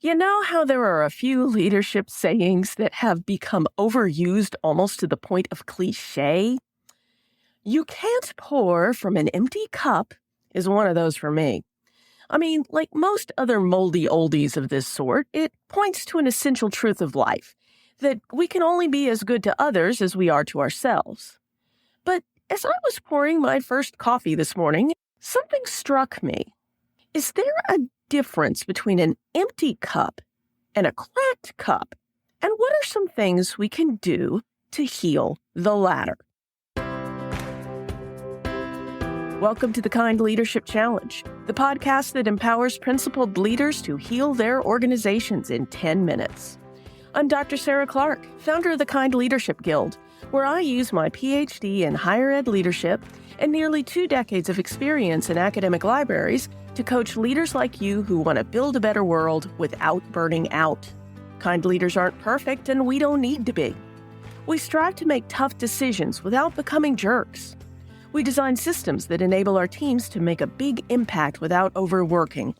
You know how there are a few leadership sayings that have become overused almost to the point of cliché? You can't pour from an empty cup is one of those for me. I mean, like most other moldy oldies of this sort, it points to an essential truth of life, that we can only be as good to others as we are to ourselves. But as I was pouring my first coffee this morning, something struck me. Is there a difference between an empty cup and a cracked cup? And what are some things we can do to heal the latter? Welcome to the Kind Leadership Challenge, the podcast that empowers principled leaders to heal their organizations in 10 minutes. I'm Dr. Sarah Clark, founder of the Kind Leadership Guild, where I use my PhD in higher ed leadership and nearly 2 decades of experience in academic libraries to coach leaders like you who want to build a better world without burning out. Kind leaders aren't perfect, and we don't need to be. We strive to make tough decisions without becoming jerks. We design systems that enable our teams to make a big impact without overworking.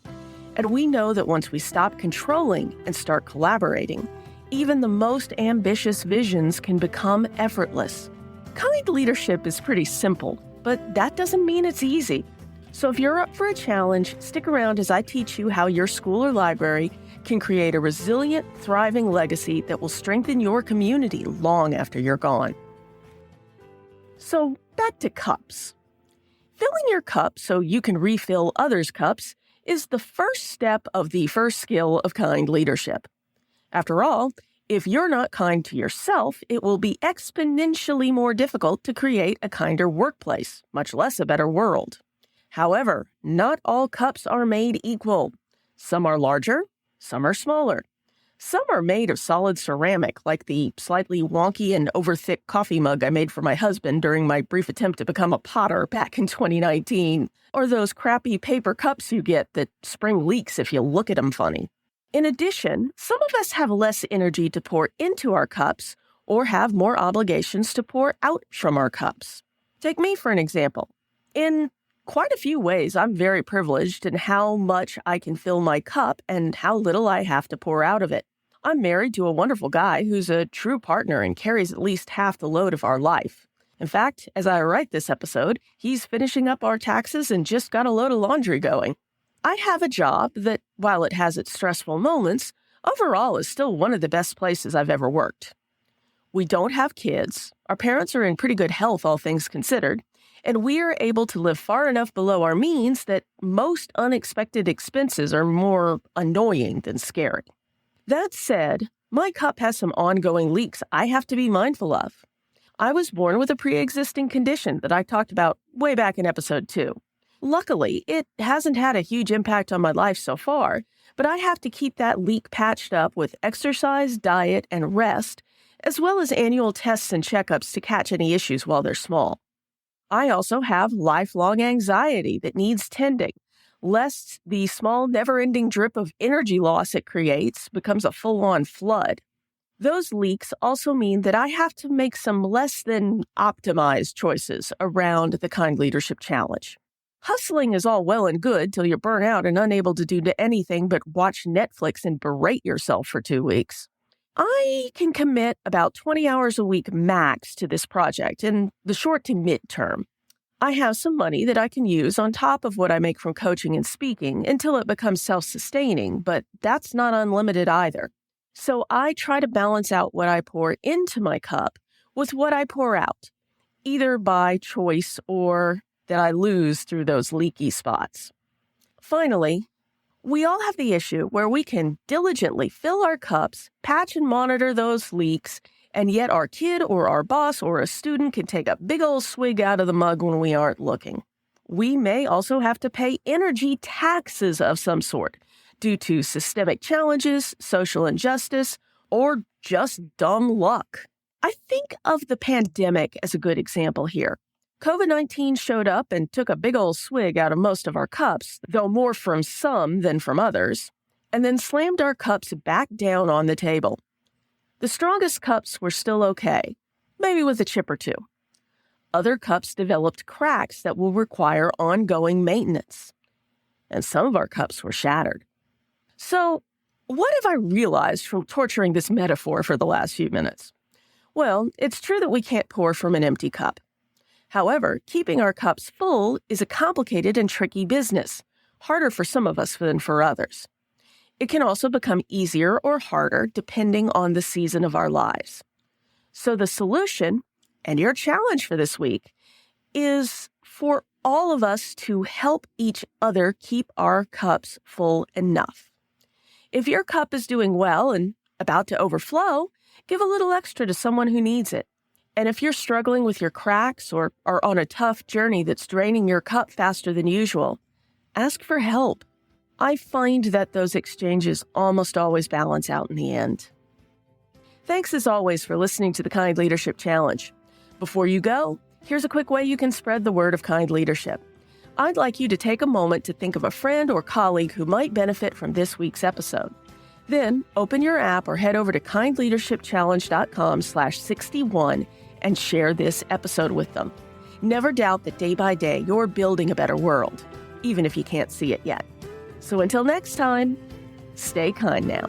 And we know that once we stop controlling and start collaborating, even the most ambitious visions can become effortless. Kind leadership is pretty simple, but that doesn't mean it's easy. So if you're up for a challenge, stick around as I teach you how your school or library can create a resilient, thriving legacy that will strengthen your community long after you're gone. So back to cups. Filling your cup so you can refill others' cups is the first step of the first skill of kind leadership. After all, if you're not kind to yourself, it will be exponentially more difficult to create a kinder workplace, much less a better world. However, not all cups are made equal. Some are larger, some are smaller. Some are made of solid ceramic, like the slightly wonky and overthick coffee mug I made for my husband during my brief attempt to become a potter back in 2019, or those crappy paper cups you get that spring leaks if you look at them funny. In addition, some of us have less energy to pour into our cups or have more obligations to pour out from our cups. Take me for an example. In quite a few ways, I'm very privileged in how much I can fill my cup and how little I have to pour out of it. I'm married to a wonderful guy who's a true partner and carries at least half the load of our life. In fact, as I write this episode, he's finishing up our taxes and just got a load of laundry going. I have a job that, while it has its stressful moments, overall is still one of the best places I've ever worked. We don't have kids. Our parents are in pretty good health, all things considered, and we are able to live far enough below our means that most unexpected expenses are more annoying than scary. That said, my cup has some ongoing leaks I have to be mindful of. I was born with a pre-existing condition that I talked about way back in episode 2. Luckily, it hasn't had a huge impact on my life so far, but I have to keep that leak patched up with exercise, diet, and rest, as well as annual tests and checkups to catch any issues while they're small. I also have lifelong anxiety that needs tending, lest the small, never-ending drip of energy loss it creates becomes a full-on flood. Those leaks also mean that I have to make some less than optimized choices around the Kind Leadership Challenge. Hustling is all well and good till you're burnt out and unable to do anything but watch Netflix and berate yourself for 2 weeks. I can commit about 20 hours a week max to this project in the short to mid-term. I have some money that I can use on top of what I make from coaching and speaking until it becomes self-sustaining, but that's not unlimited either. So I try to balance out what I pour into my cup with what I pour out, either by choice or that I lose through those leaky spots. Finally, we all have the issue where we can diligently fill our cups, patch and monitor those leaks, and yet our kid or our boss or a student can take a big old swig out of the mug when we aren't looking. We may also have to pay energy taxes of some sort due to systemic challenges, social injustice, or just dumb luck. I think of the pandemic as a good example here. COVID-19 showed up and took a big old swig out of most of our cups, though more from some than from others, and then slammed our cups back down on the table. The strongest cups were still okay, maybe with a chip or two. Other cups developed cracks that will require ongoing maintenance. And some of our cups were shattered. So, What have I realized from torturing this metaphor for the last few minutes? Well, it's true that we can't pour from an empty cup. However, keeping our cups full is a complicated and tricky business, harder for some of us than for others. It can also become easier or harder depending on the season of our lives. So the solution, and your challenge for this week, is for all of us to help each other keep our cups full enough. If your cup is doing well and about to overflow, give a little extra to someone who needs it. And if you're struggling with your cracks or are on a tough journey that's draining your cup faster than usual, ask for help. I find that those exchanges almost always balance out in the end. Thanks as always for listening to the Kind Leadership Challenge. Before you go, here's a quick way you can spread the word of kind leadership. I'd like you to take a moment to think of a friend or colleague who might benefit from this week's episode. Then open your app or head over to kindleadershipchallenge.com/61 and share this episode with them. Never doubt that day by day you're building a better world, even if you can't see it yet. So until next time, stay kind now.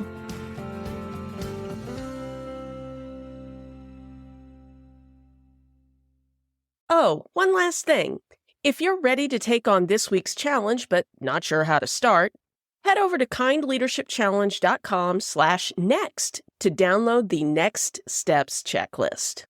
Oh, one last thing. If you're ready to take on this week's challenge but not sure how to start, head over to kindleadershipchallenge.com/next to download the Next Steps checklist.